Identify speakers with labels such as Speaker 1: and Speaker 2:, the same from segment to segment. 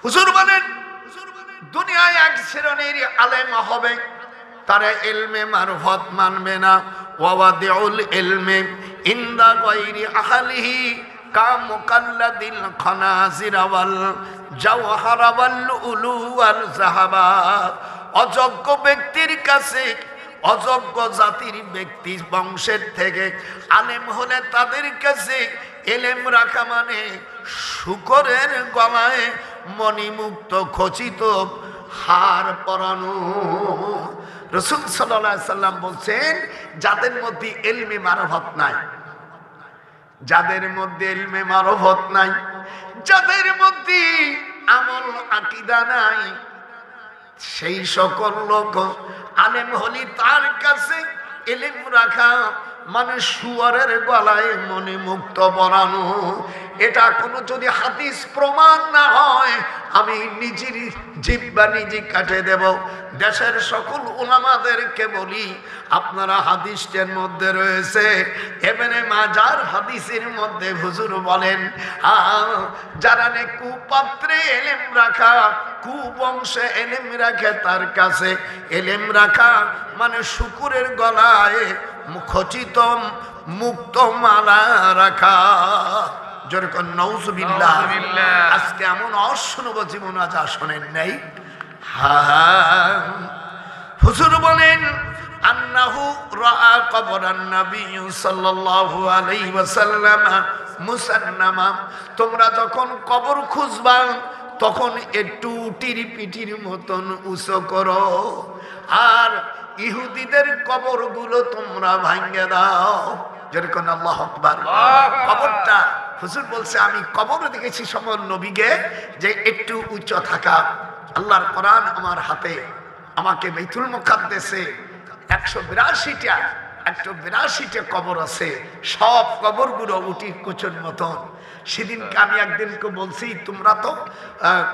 Speaker 1: হুজুর বলেন দুনিয়ায় এক শ্রেণীর আলেম হবে, তারা ইলমে মারফত মানবে না। ওয়াদিউল ইলমি ইনদা গায়রি আহলিহি কা মুকাল্লাদিল খানাজির ওয়াল জাওহার ওয়াল উলু ওয়াল যাহাবা। অযোগ্য ব্যক্তির কাছে, অযোগ্য জাতির ব্যক্তি বংশের থেকে আলেম হলে তাদের কাছে এলেম রাখা মানে শুকরের গলায় মণিমুক্ত খচিত হার পরানো। রাসূল সাল্লাল্লাহু আলাইহি সাল্লাম বলছেন, যাদের মধ্যে ইলমে মারফত নাই, যাদের মধ্যে ইলমে মারফত নাই, যাদের মধ্যে আমল আকীদা নাই, সেই সকল লোক আলেম হলি তার কাছে ইলম রাখা মানে শুয়ারের গলায় মণিমুক্ত পরানো। এটা কোনো যদি হাদিস প্রমাণ না হয়, আমি নিজের জিহ্বা নিজে কাটে দেব। দেশের সকল উলামাদেরকে বলি, আপনারা হাদিসের মধ্যে রয়েছে ইবনে মাজার হাদিসের মধ্যে হুজুর বলেন, যারা নে কুপাত্রে এলেম রাখা, কুবংশে এলেম রাখে, তার কাছে এলেম রাখা মানে শুকুরের গলায় খচিত মুক্ত মালা রাখা। যেরকম নাউজুবিল্লাহ। আজকে এমন অশুনব জীবন আজ শোনেন নাই। হুজুর বলেন আন্নাহু রাআ কবরান নবী সাল্লাল্লাহু আলাইহি ওয়াসাল্লাম মুসান্নামা। তোমরা যখন কবর খুঁজবা তখন একটু উটির পিটির মতন উঁচু করো, আর ইহুদিদের কবরগুলো তোমরা ভাঙে দাও। যেরকম আল্লাহু আকবার। কবরটা হুজুর বলছে, আমি কবর দেখেছি সমর নবীকে যে একটু উঁচু থাকা। আল্লাহর কোরআন আমার হাতে, আমাকে বাইতুল মুকাদ্দাসে 182টা কবর আছে, সব কবরগুলো উটির কুচুর মতন। সেদিনকে আমি একদিনকে বলছি, তোমরা তো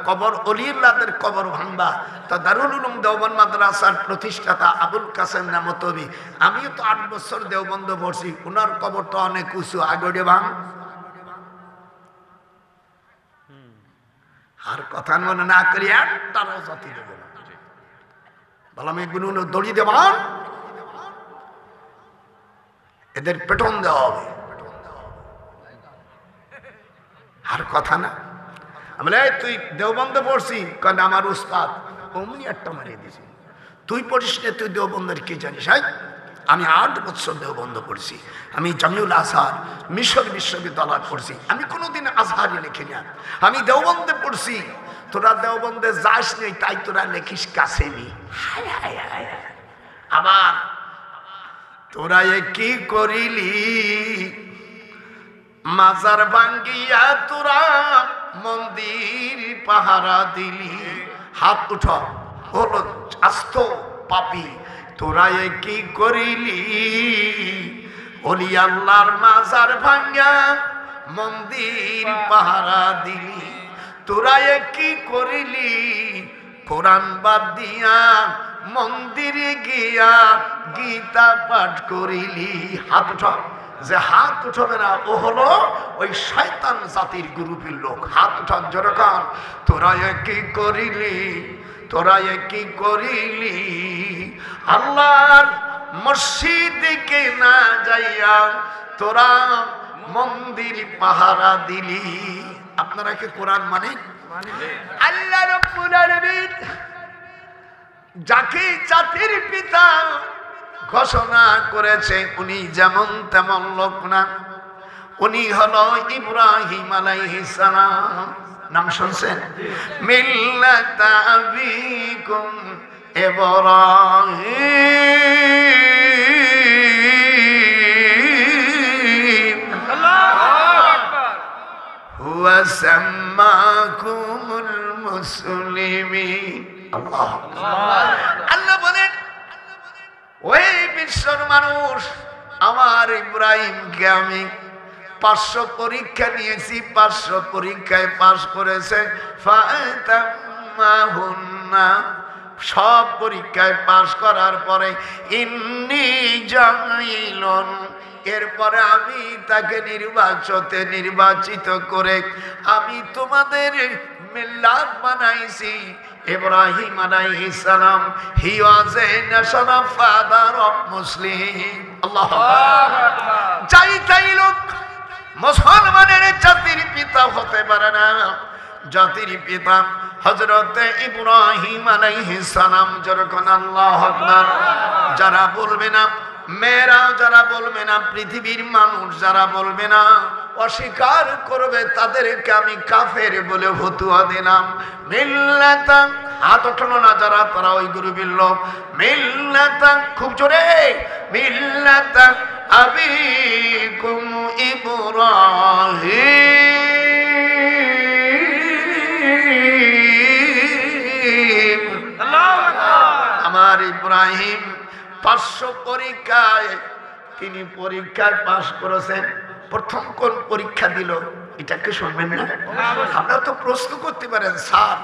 Speaker 1: কবর অলিউল্লাহদের কবর ভাঙবা। তা দারুল উলুম দেওবন্দ মাদ্রাসার প্রতিষ্ঠাতা আবুল কাসেম নামতবি, আমিও তো 8 বছর দেওবন্দ পড়ছি, ওনার কবরটা অনেক উঁচু, আগড়ে ভাঙ। আর কথা মনে না করি একটারও জাতি দেব না, বললাম এগুলো দড়ি দেবান, এদের পেটন দেওয়া হবে। আর কথা না, আমি তুই দেওবন্ধ পড়ছি, কারণ আমার উস্তাদ অমনি একটা মারিয়ে দিয়েছি। তুই পড়িস না, তুই দেওবন্ধের কি জানিস? আমি 8 বছর দেওবন্ধ পড়ছি, আমি জামিউল আজহার মিশর বিশ্ববিদ্যালয় পড়ছি, আমি কোনোদিন আজহারি লিখি না, আমি দেওবন্ধে পড়ছি। তোরা দেওবন্ধে যাস নেই, তাই তোরা লেখিস কাছেমি। আবার তোরা কি করিলি, মাজার ভাঙ্গিয়া তোরা মন্দির পাহারা দিলি। হাত উঠ, হলো আস্ত পাপি, তোরা কি করিলি, ওলি আল্লাহর মাজার ভাঙ্গা মন্দির পাহারা দিলি। তোরা কি করিলি, কোরআন বাদ দিয়া মন্দিরে গিয়া গীতা পাঠ করিলি। হাত উঠ, যে হাত উঠবে না ও হলো ওই শয়তান জাতির গ্রুপের লোক। হাত উঠান যেরকম, তোরা কি করিলি, তোরা কি করিলি, আল্লাহর মসজিদে না যাইয়া তোরা মন্দির পাহারা দিলি। আপনারা কি কোরআন মানে? আল্লাহ রাব্বুল আলামিন যাকে জাতির পিতা ঘোষণা করেছে, উনি যেমন তেমন লোক না, উনি হলো ইব্রাহিম আলাইহিস সালাম। নাম শুনছেন? মিল্লাতা আবিকুম ইব্রাহিম আল্লাহু আকবার হুয়া সাম্মাকুমুল মুসলিমিন। আল্লাহ বলেন, ওই বিশ্বর মানুষ, আমার ইব্রাহিমকে আমি 500 পরীক্ষা নিয়েছি, 500 পরীক্ষায় পাশ করেছে। সব পরীক্ষায় পাশ করার পরে ইন্নী জাইলুন এরপরে আমি তাকে নির্বাচিত করে আমি তোমাদের মিল্লাত বানাইছি। ইব্রাহিম আলাইহিস সালাম হি ওয়াজ a national father of Muslim. আল্লাহু আকবার। চাই লোক মুসলমানের জাতির পিতা হতে পারে না। জাতির পিতা হযরত ইব্রাহিম আলাইহিস সালাম। যখন আল্লাহু আকবার যারা বলবে না, মেয়েরা যারা বলবে না, পৃথিবীর মানুষ যারা বলবে না, অস্বীকার করবে, তাদেরকে আমি কাফের বলে ফতোয়া দিলাম। মিল্লাতা হাত ওঠানো না যারা, তারা ওই গ্রুপের লোক। মিল্লাতা খুব জোরে, মিল্লাতা আবিকুম ইব্রাহিম। আমার ইব্রাহিম 500 পরীক্ষায় তিনি পরীক্ষায় পাশ করেছেন। প্রথম কোন পরীক্ষা দিল এটাকে শুনবেন না? আপনারা তো প্রশ্ন করতে পারেন, স্যার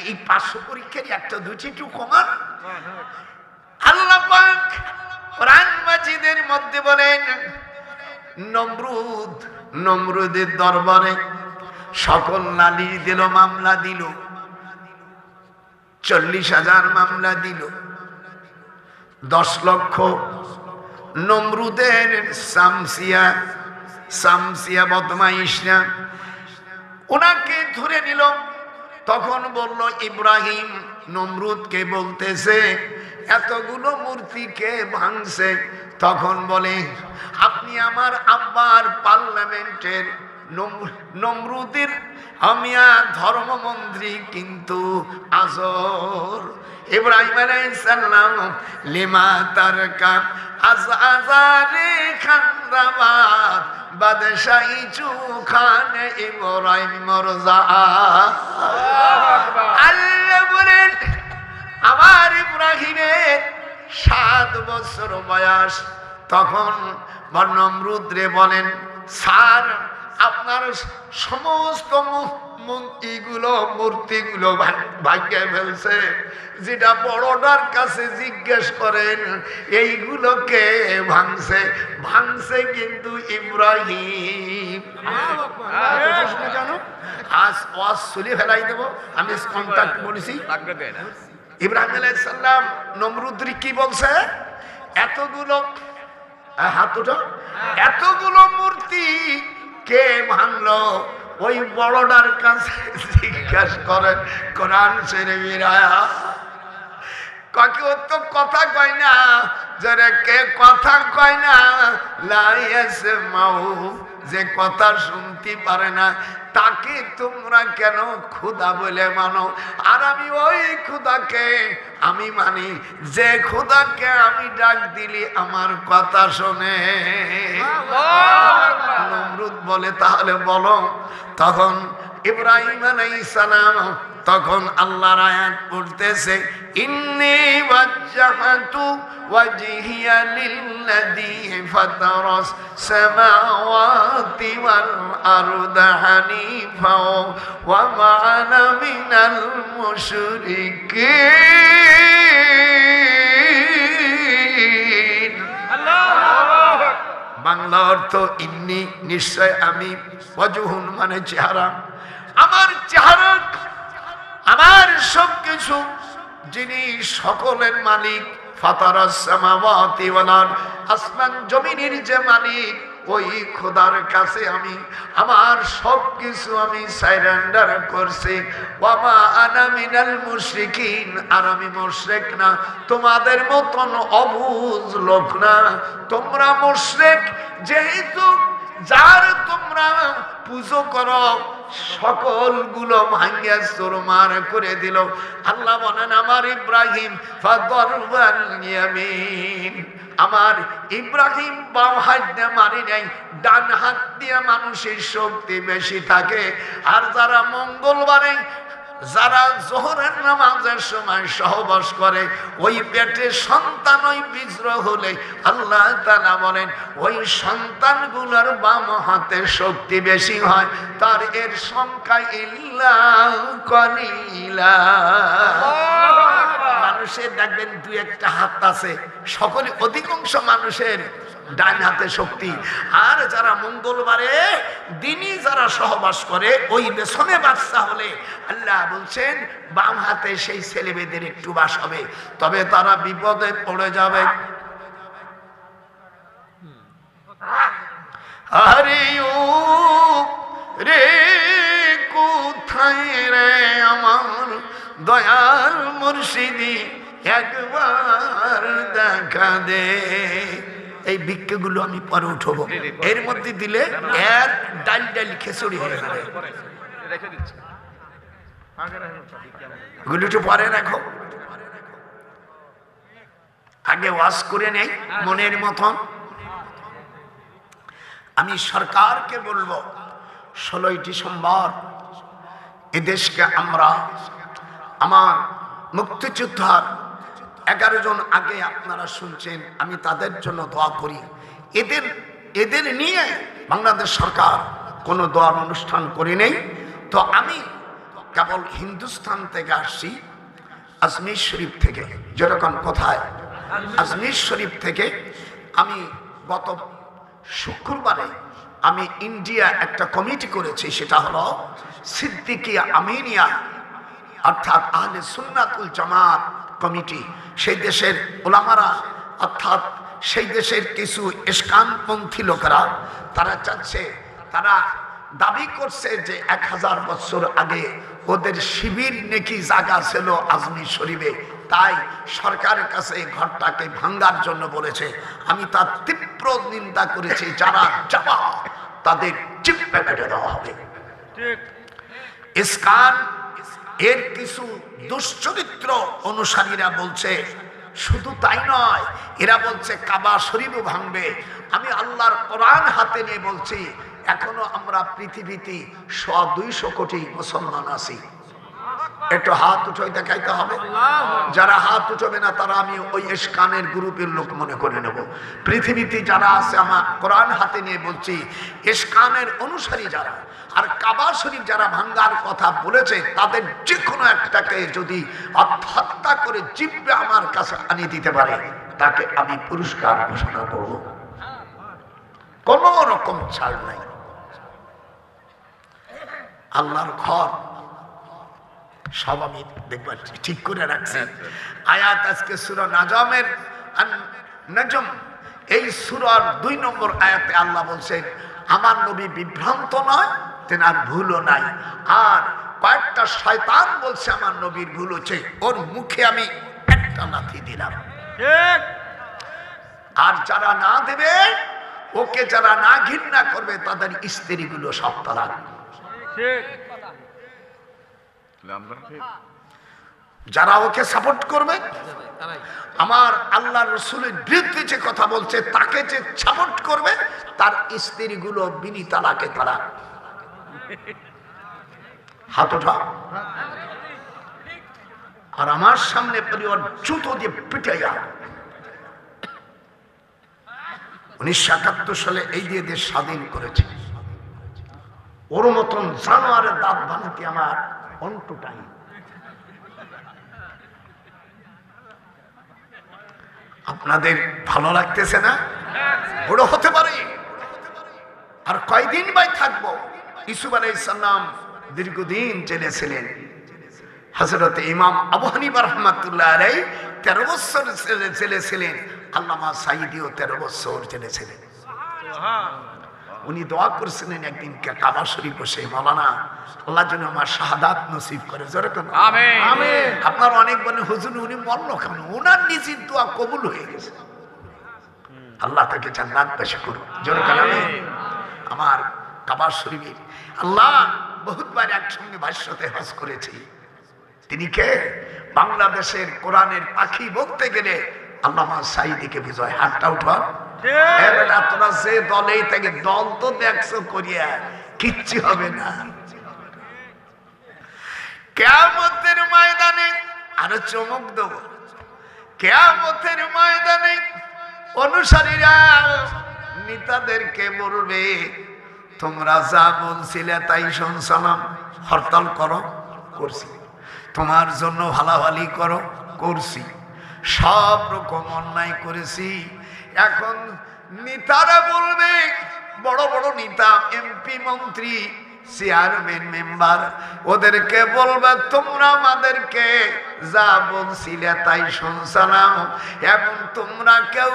Speaker 1: এই 500 পরীক্ষার একটা দুটি একটু কমান। আল্লাহ পাক কোরআন মাজিদের মধ্যে বলেন, নমরুদের দরবারে সকল নালিশ দিল, মামলা দিল, 40,000 মামলা দিল, 10 লক্ষ। নমরুদের সামসিয়া বদমাইশরা ওনাকে ধরে নিল। তখন বলল ইব্রাহিম নমরুদকে বলতেছে এতগুলো মূর্তিকে ভাঙছে। তখন বলে আপনি আমার আব্বার পার্লামেন্টের নমরুদের আমিয়া ধর্মমন্ত্রী কিন্তু আজর। ইব্রাহিম আলাইহিস সালাম লিমা তারকা আজারে খান্দাবাদ বাদশাহী চুখান ইব্রাহিম মরজা। আল্লাহ বলেন আমার ইব্রাহিমের 7 বছর বয়স। তখন নমরুদরে বলেন, স্যার আপনার সমস্ত মূর্তিগুলো ভাগ্যে ফেলছে, যেটা বড়টার কাছে জিজ্ঞেস করেন এইগুলোকে ভাঙছে কিন্তু ইব্রাহিম। আজ ওয়াজ চলে ফেলাই দেবো, আমি কন্টাক্ট বলেছি। ইব্রাহিম আলাইহিস সালাম নমরুদরি কি বলছে, এতগুলো মূর্তি কে ভাঙলো? ওই বড়টার কাছে জিজ্ঞাসা করেন। কোরআন শরীফের আয়াত কাকে তো কথা কয় না, যারা কে কথা কয় না, লা ইয়াসমাউ, যে কথা শুনতে পারে না, তাকে তোমরা কেন খোদা বলে মানো? আর আমি ওই খোদাকে আমি মানি যে খোদাকে আমি ডাক দিলি আমার কথা শোনে। নমরুদ বলে তাহলে বলো। তখন ইব্রাহিম আলাইহিস সালাম তখন আল্লাহর আয়াত পড়তেছে, ইন্নী ওয়াজ্জাহতু ওয়াজহিয়া লিল্লাযী ফাতারাস সামাওয়াতি ওয়াল আরদা হানিফা ওয়া মা আনা মিনাল মুশরিকিন। বাংলা অর্থ ইন্নী নিশ্চয় আমি, ওয়াজহুন মানে চেহারা, আমার চেহারা, আমার সবকিছু, যিনি সকলের মালিক, ফাতারাস সামাওয়াতি ওয়াল আরদ, আসমান জমিনের যে মালিক, ওই খোদার কাছে আমি আমার সবকিছু আমি সারেন্ডার করছি। ওয়া মা আনা মিনাল মুশরিকিন, আর আমি মুশরিক না, তোমাদের মতন অবুঝ লোক না। তোমরা মুশরিক, যেহেতু যার তোমরা পুজো করো সকলগুলো ভাঙ্গিয়া চুরমার করে দিল। আল্লাহ বলেন আমার ইব্রাহিম ফাদরবাল ইয়ামিন, আমার ইব্রাহিম বাম হাত দিয়ে মারি নাই, ডান হাত দিয়ে মানুষের শক্তি বেশি থাকে। আর যারা মঙ্গলবারে যারা জোহরের নামাজের সময় সহবাস করে, ওই পেটে সন্তান ওই বিজড় হলে আল্লাহ তাআলা বলেন ওই সন্তানগুলোর বাম হাতে শক্তি বেশি হয়, তার এর সংখ্যা ইল্লা কলিলা। মানুষ মানুষের দেখবেন দুই একটা হাত আছে, সকলে অধিকাংশ মানুষের ডান হাতে শক্তি। আর যারা মঙ্গলবারে দিনই যারা সহবাস করে ওই পেছনে বাচ্চা হলে আল্লাহ বলছেন বাম হাতে সেই ছেলে মেয়েদের একটু বাস হবে, তবে তারা বিপদে পড়ে যাবে। আরে ও রে কোথায় রে আমার দয়াল মুর্শিদি, একবার দেখা দে। এই ভিক্ষাগুলো আমি পরে উঠবো, এর মধ্যে দিলে এর ডাল ডাল খিচুড়ি হয়ে যাবে। গুলো একটু পরে রাখো, আগে ওয়াজ করে নেই মনের মতন। আমি সরকারকে বলবো 16ই ডিসেম্বর এদেশকে আমরা আমার মুক্তিযোদ্ধার 11 জন আগে আপনারা শুনছেন, আমি তাদের জন্য দোয়া করি। এদের নিয়ে বাংলাদেশ সরকার কোনো দোয়ার অনুষ্ঠান করে নেই। তো আমি কেবল হিন্দুস্তান থেকে আসছি, আজমির শরীফ থেকে। যেরকম কোথায় আজমির শরীফ থেকে আমি গত শুক্রবারে আমি ইন্ডিয়া একটা কমিটি করেছি, সেটা হলো সিদ্দিকিয়া আমিনিয়া অর্থাৎ আহলে সুন্নাতুল জামাত কমিটি। সেই দেশের ওলামারা অর্থাৎ সেই দেশের কিছু ইস্কানপন্থী লোকেরা তারা চাচ্ছে, তারা দাবি করছে যে 1000 বছর আগে ওদের শিবির নাকি জায়গা ছিল আজমির শরীফে, তাই সরকারের কাছে এই ঘরটাকে ভাঙ্গার জন্য বলেছে। আমি তার তীব্র নিন্দা করেছি, যারা যাবা তাদের চিপ্পে কেটে দেওয়া হবে। ইস্কান এর কিছু দুশ্চরিত্র অনুসারীরা বলছে, শুধু তাই নয়, এরা বলছে কাবা শরীফও ভাঙবে। আমি আল্লাহর কোরআন হাতে নিয়ে বলছি, এখনো আমরা পৃথিবীতে 100-200 কোটি মুসলমান আছি। একটু হাত উঠে দেখাইতে হবে। যারা হাত উঠবে না তারা আমি ওই ইস্কানের গ্রুপের লোক মনে করে নেব। পৃথিবীতে যারা আছে, আমার কোরআন হাতে নিয়ে বলছি, ইস্কানের অনুসারী যারা আর কাবা শরীফ যারা ভাঙ্গার কথা বলেছে, তাদের যে কোনো একটাকে যদি হত্যা করে জিব্বে আমার কাছে আনিয়ে দিতে পারে, তাকে আমি পুরস্কার ঘোষণা করব। কোন রকম ছাড় নাই। আল্লাহর ঘর সব আমি দেখবার ঠিক করে রাখছি। আয়াত আজকে সূরা নাজমের নাজম, এই সূরার 2 নম্বর আয়াতে আল্লাহ বলছেন আমার নবী বিভ্রান্ত নয়, তেনার ভুলও নাই। আর কয়েকটা শয়তান বলছে আমার নবীর ভুল হচ্ছে, ওর মুখে আমি একটা লাথি দিলাম। আর যারা না দেবে, ওকে যারা না ঘৃণা করবে, তাদের স্ত্রীগুলো সব তালাক। যারা ওকে সাপোর্ট করবে, আমার আল্লাহ রসুলের বিরুদ্ধে যে কথা বলছে, তাকে যে সাপোর্ট করবে, তার স্ত্রীগুলো বিনি তালাকে তালাক। হাত ওঠা। আর আমার সামনে পরিবার জুতো দিয়ে পিটাইয়া 1971 সালে এই দিয়ে দেশ স্বাধীন করেছে। ওর মতন জানোয়ারের দাঁত ভাঙতে আমার অন্টুটাই। আপনাদের ভালো লাগতেছে না? বড় হতে পারে। আর কয়দিন ভাই থাকবো? ইউসুফ আলাইহিস সালাম দীর্ঘদিন জেলে ছিলেন। হযরত ইমাম আবু হানিফা রাহমাতুল্লাহ আলাইহি 13 বছর জেলে ছিলেন। আল্লামা সাঈদীও 13 বছর জেলে ছিলেন। উনি দোয়া করছিলেন একদিন কাবা শরীফ বসে, মাওলানা আল্লাহ যেন আমার শাহাদাত নসিব করে। জোরে কোন আমিন। আমিন। আপনার অনেক বলেন হুজুর উনি মরল কেন? ওনার নিজের দোয়া কবুল হয়ে গেছে। আল্লাহ তাকে জান্নাত বাসী করুন। জোরে কোন আমিন। আমার কাবা শরীফের আল্লাহ বহুতবার একসঙ্গে ভাষ্যতে হজ করেছি। তিনি কে? বাংলাদেশের কোরআনের পাখি বলতে গেলে আল্লামা সাঈদীকে বিজয়। হাতটা উঠান। তোরা যে দলেই থেকে দল তো দেখছো করিয়া কিচ্ছু হবে না। কিয়ামতের ময়দানে আরো চমক দেব। কিয়ামতের ময়দানে অনুসারীরা নেতাদেরকে বলবে, তোমরা যা বলছিলে তাই শুনছিলাম। হরতাল করো, করছি। তোমার জন্য ভালাভালি করো, করছি। সব রকম অন্যায় করেছি। এখন নেতারা বলবে, বড় বড় নেতা, এমপি, মন্ত্রী, চেয়ারম্যান, মেম্বার, ওদেরকে বলবে তোমরা আমাদেরকে যা বলছিলে তাই শুনছিলাম। এখন তোমরা কেউ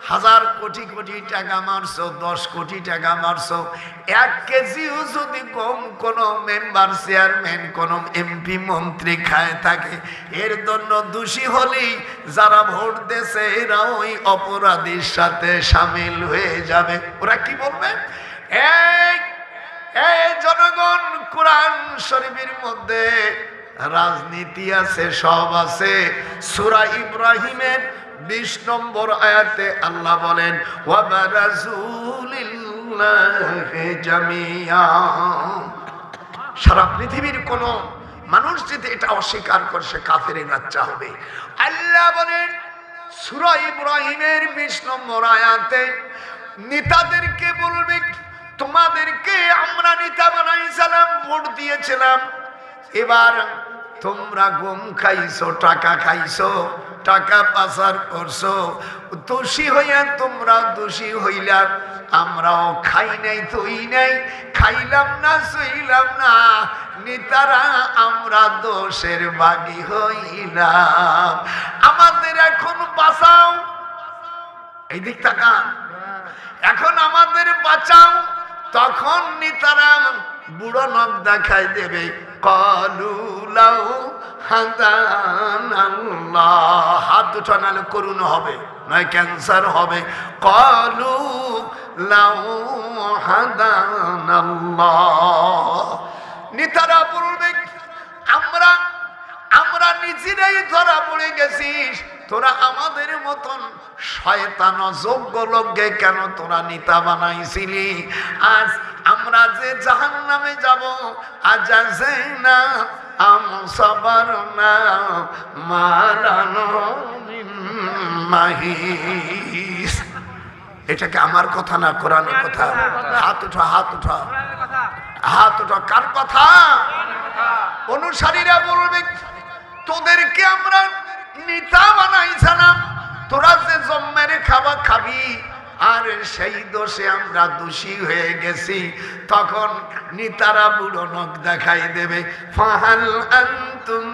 Speaker 1: 1000 কোটি কোটি টাকা মারছো, 10 কোটি টাকা মারছো, 1 কেজিও যদি কম কোনো মেম্বার, চেয়ারম্যান, কোনো এমপি, মন্ত্রী খায় থাকে, এর জন্য দোষী হলেই যারা ভোট দেছে এরা ওই অপরাধীর সাথে সামিল হয়ে যাবে। ওরা কি বলবে? এই জনগণ, কোরআন শরীফের মধ্যে রাজনীতি আছে, সব আছে। সূরা ইব্রাহিমের 20 নম্বর আয়াতে আল্লাহ বলেন, ওয়া বারাজুলিল্লাহি জামিয়া। সারা পৃথিবীর কোন মানুষ যদি এটা অস্বীকার করে সে কাফেরের বাচ্চা হবে। আল্লাহ বলেন সূরা ইব্রাহিমের 20 নম্বর আয়াতে, নেতাদেরকে বলবে তোমাদেরকে আমরা নেতা বানাইছিলাম, ভোট দিয়েছিলাম, এবার তোমরা গম খাইছো, টাকা খাইছো, টাকা পাচার করছো, দোষী হইয়া তোমরা দোষী হইলা। আমরাও খাই নাই, তুই নাই, খাইলাম না, সইলাম না, নেতারা আমরা দোষের ভাগী হইলাম। আমাদের এখন বাঁচাও, এই দিক তাকান, এখন আমাদের বাঁচাও। তখন নেতারা বুড়ো নখ দেখাই দেবে, কলু লাউ হাদানাল্লাহ, হাত দুটো নালে করুণ হবে, নয় ক্যান্সার হবে। কলু লাউ হাদানাল্লাহ, নেতারা বলবে আমরা নিজেরাই ধরা পড়ে গেছিস, তোরা আমাদের মতন শয়তান অযোগ্য লোককে কেন তোরা নেতা বানাইছিলি? আজ আমরা যে জাহান্নামে যাব, আজ না আম সাবারনা মালানো মিন মাহিস। এটাকে আমার কথা না, কোরআনের কথা। হাত উঠা, হাত উঠা, হাত উঠা। কার কথা? অনুসারীরা বলবে তোদেরকে আমরা নেতা বানাইছিলাম, তোরা যে জম্মের খাবার খাবি, আর সেই দোষে আমরা দোষী হয়ে গেছি। তখন নেতারা বুড়ো নখ দেখাই দেবে, ফাহাল আনতুম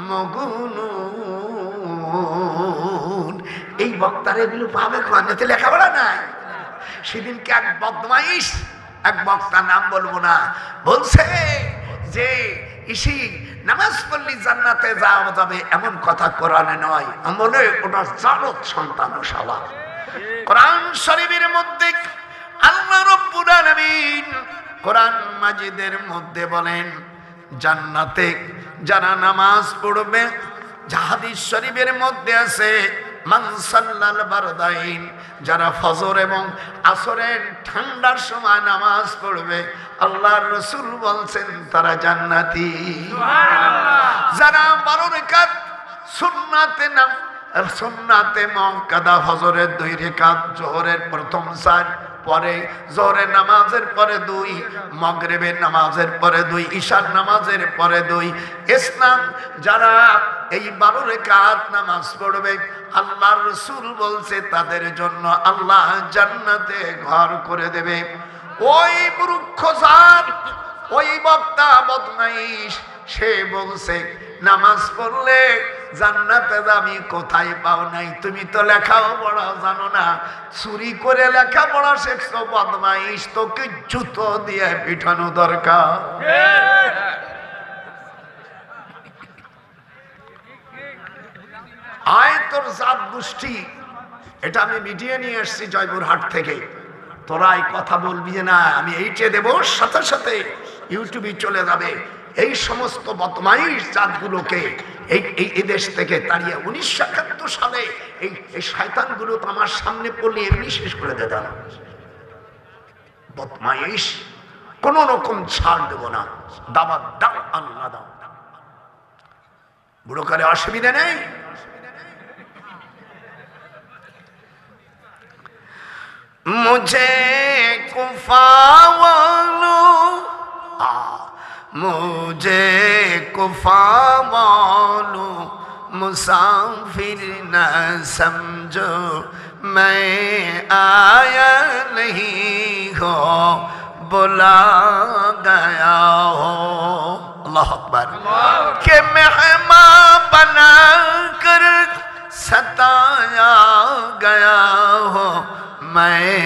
Speaker 1: মগুনুন। এই বক্তারা এগুলো পাবে কোয়ান্নতে, লেখাপড়া নাই। সেদিনকে এক বদমাইশ, এক বক্তা, নাম বলবো না, বলছে যে ইসি নামাজ পড়লি জান্নাতে যাওয়া যাবে, এমন কথা কোরআনে নয়। মনে ওটা জালত সন্তান শালা। কোরআন শরীফের মধ্যে আল্লাহ রাব্বুল আলামিন কোরআন মাজিদের মধ্যে বলেন, জান্নাতে যারা নামাজ পড়বে, হাদিস শরীফের মধ্যে আছে মান সাল্লাল বারদাইন, যারা ফজর এবং আসরের ঠান্ডার সময় নামাজ পড়বে, আল্লাহর রাসূল বলছেন তারা জান্নাতি। যারা 12 রাকাত সুন্নাতে সুন্নাতে মুআক্কাদা, ফজরের 2 রাকাত, যোহরের প্রথম 4, পরে যোহরের নামাজের পরে 2, মাগরিবের নামাজের পরে 2, ঈশার নামাজের পরে 2, ইসলাম যারা এই 12 রাকাত নামাজ পড়বে, আল্লাহর রাসূল বলছে তাদের জন্য আল্লাহ জান্নাতে ঘর করে দেবে। ওই মূর্খ জাত, ওই বক্তা বদমাইশ, সে বলছে নামাজ পড়লে জান্নাতে যাবি, কোথায় পাও নাই? তুমি তো লেখাও পড়া জানো না, চুরি করে লেখাপড়া শিখছো বদমাইশ, তোকে জুতো দিয়ে পিঠানো দরকার। আয় তোর জাত গোষ্ঠী, এটা আমি মিডিয়া নিয়ে এসছি জয়পুরহাট থেকে। তোরা এই কথা বলবি যে না আমি এইটে দেব, সাথে সাথে ইউটিউবে চলে যাবে। এই সমস্ত বদমাইশ জাতগুলোকে এই দেশ থেকে তাড়িয়ে 1971 সালে এই শয়তানগুলো তো আমার সামনে পড়লে এমনি শেষ করে দিতাম। বদমাইশ, কোন রকম ছাড় দেব না, দাওয়াত দাও, আল্লাহ দাও, বুড়ো কালে অসুবিধা নেই। मुझे कुफावालो, मुझे कुफावालो मुसाफिर न समझो मैं आया नहीं हो बुला गया हो। अल्लाह अकबर। के मेहमान बना कर सताया गया हो मैं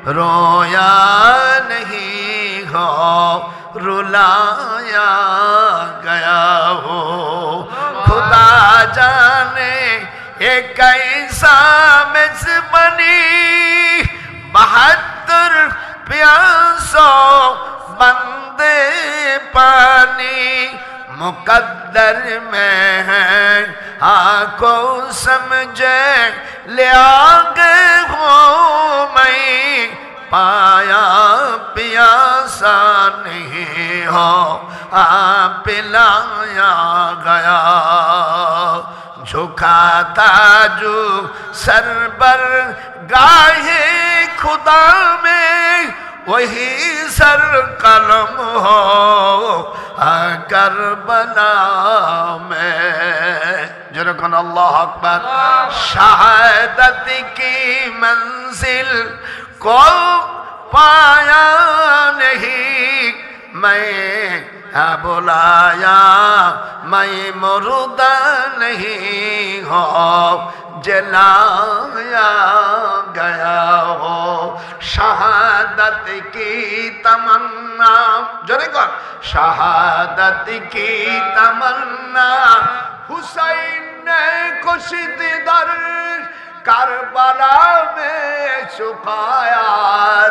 Speaker 1: रोया नहीं हो रुलाया गया हो। खुदा जाने ये कैसा मेज़बानी 72 प्यासों बंदे पानी मुकद्दर में है आंखों समझे ले आगे हो मैं पाया पियासा नहीं हो पिलाया गया। झुका ताजू सरबर गाहे खुदा में वही सर कलम हो करबला में। जरकन अल्लाह अकबर। शहादत की मंजिल को पाया नहीं मैं बुलाया मैं मुर्दा नहीं हो जलाया गया हो। शहादत की तमन्ना जोरे कर शहादत की तमन्ना हुसैन ने कुशिद दर करबला में छुपाया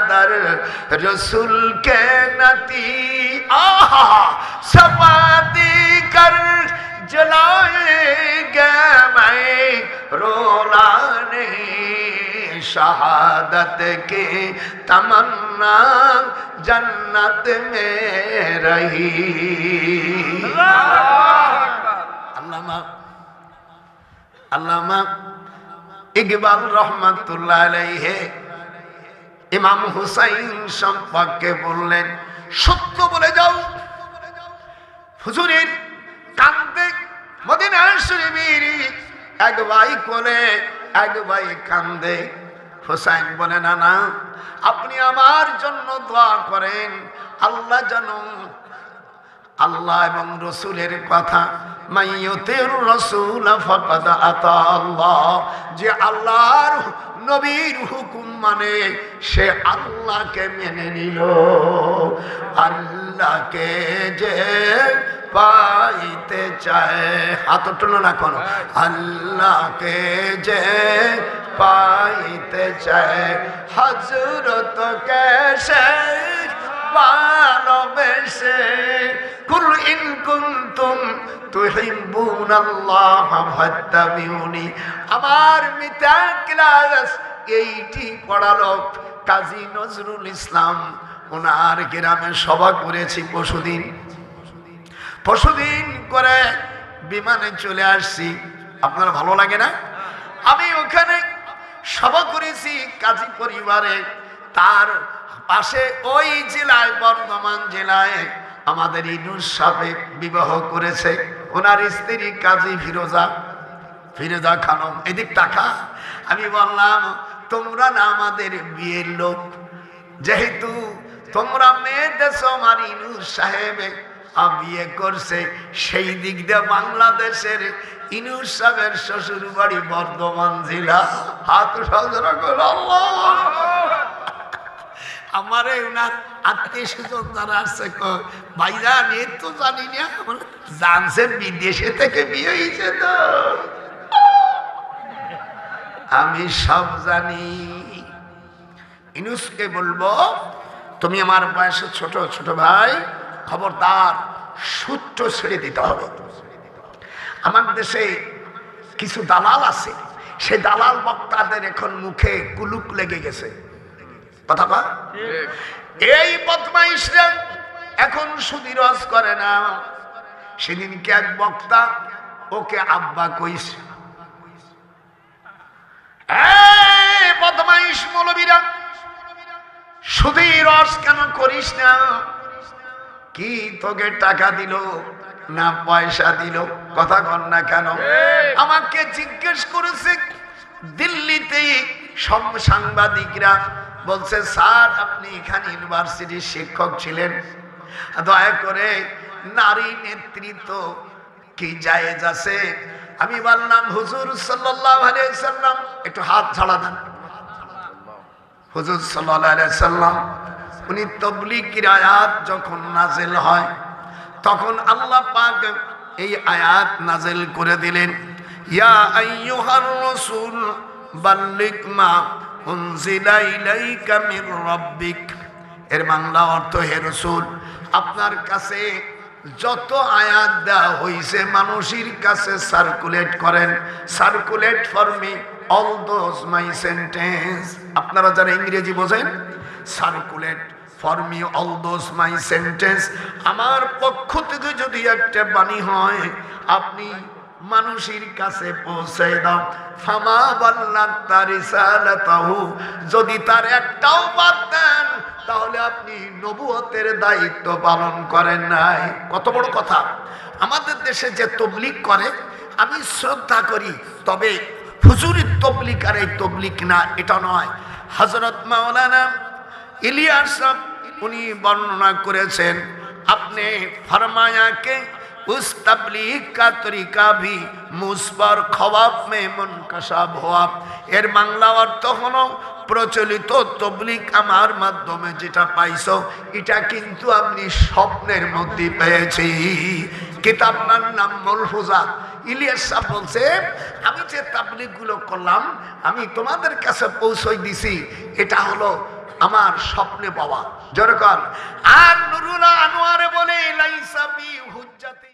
Speaker 1: दर रसूल के नती सवादी कर जलाएंगे मैं रोला नहीं। शहादत की तमन्ना जन्नत में रही। अल्लामा इकबाल रहमतुल्लाह अलैहि इमाम हुसैन সম্পর্কে বললেন সত্য বলে যাও। হুজুরের কান্দে মদিনা শরীফের এক ভাই কোলে এক ভাই কান্দে। হুসাইন বলে না না আপনি আমার জন্য দোয়া করেন আল্লাহ যেন আল্লাহ এবং রসুলের কথা মাইয়ুতির রাসূল ফাকাদ আতা আল্লাহ যে আল্লাহর নবীর হুকুম মানে সে আল্লাহকে মেনে নিল। আল্লাহকে যে পাইতে চায় হাত তুলো না কোনো আল্লাহকে যে পাইতে চায় হযরত কেশে ভালোবেসে কুল ইন কুনতুম তুহিব্বুনাল্লাহ ফাত্তাবিউনি। আমার মিতা ক্লাস এইটি পড়ালো কাজী নজরুল ইসলাম। ওনার গ্রামে সভা করেছি পরশুদিন করে বিমানে চলে আসছি। আপনার ভালো লাগে না? আমি ওখানে সভা করেছি কাজী পরিবারে। তার পাশে ওই জেলায় বর্ধমান জেলায় আমাদের ইনুস সাহেব বিবাহ করেছে। ওনার স্ত্রী কাজী ফিরোজা খানম। এদিক টাকা আমি বললাম তোমরা না আমাদের বিয়ের লোক, যেহেতু তোমরা মেয়ে দেশ আমার ইনুস সাহেব বিয়ে করছে, সেই দিক দিয়ে বাংলাদেশের ইনুস সাহেবের শ্বশুর বাড়ি বর্ধমান জেলা। হাত সজরা করে আমারে ওনার আত্মীয় স্বজন যারা আছে ভাইজান এ তো জানি না জানছে বিদেশে থেকে বিয়ে হয়েছে তো আমি সব জানি। ইনুসকে বলবো তুমি আমার বয়সে ছোট ভাই, খবরদার সূত্র ছেড়ে দিতে হবে। আমার দেশে কিছু দালাল আছে, সে দালাল বক্তাদের এখন মুখে কুলুক লেগে গেছে। কথা কয় এই বদমাইশরা এখন সুদিরজ করে না। সেদিনকে এক বক্তা ওকে আব্বা কইছে, এই বদমাইশ মৌলবীরা সুদিরজ কেন করিস না? কি তোকে টাকা দিল না পয়সা দিল? কথা কন না কেন? আমাকে জিজ্ঞেস করেছে দিল্লিতে সব সাংবাদিকরা, বলছে স্যার আপনি এখানে ইউনিভার্সিটির শিক্ষক ছিলেন, দয়া করে নারী নেতৃত্ব কি জায়েজ আছে? আমি বললাম হুজুর সাল্লাল্লাহু আলাইহি সাল্লাম, একটু হাত ঝাড়া দেন। হুজুর সাল্লাল্লাহু আলাইহি সাল্লাম উনি তাবলীগের আয়াত যখন নাযিল হয় তখন আল্লাহ পাক এই আয়াত নাযিল করে দিলেন, ইয়া আইয়ুহার রাসূল বাল্লিগ মা উনজিলা ইলাইকা মির রাব্বিক। এর বাংলা অর্থ, হে রাসূল আপনার কাছে যত আয়াত দেওয়া হয়েছে মানুষের কাছে সার্কুলেট করেন। Circulate for me all those my sentence. আপনারা যারা ইংরেজি বোঝেন, circulate for me all those my sentence, আমার পক্ষ থেকে যদি একটা বাণী হয় আপনি মানুষের কাছে পৌঁছে দাও। ফামা বাল্লাগতা রিসালাতাহু, যদি তার একটাও বাদ দেন তাহলে আপনি নবুয়তের দায়িত্ব পালন করেন নাই। কত বড় কথা! আমাদের দেশে যে তবলিগ করে আমি শ্রদ্ধা করি, তবে হুজুরের তবলিগ আর এই তবলিগ না, এটা নয়। হযরত মাওলানা ইলিয়াস সাহেব উনি বর্ণনা করেছেন, আপনি ফরমায়া কে उस तबलीग का तरीका भी मुझ पर ख्वाब में मुनकशाफ हुआ। এর বাংলা অর্থ হলো প্রচলিত তবলীগ আমার মাধ্যমে যেটা পাইছো এটা কিন্তু আমি স্বপ্নের মধ্যে পেয়েছি। কিতাবটার নাম মালফুজাত। ইলিয়াস সাহেব বলছে আমি যে তাবলীগ গুলো করলাম আমি তোমাদের কাছে পৌঁছাই দিছি, এটা হলো আমার স্বপ্নে পাওয়া। যেরকম আর নুরুল আনোয়ারে বলে লাইসা বি হুজ্জাতি।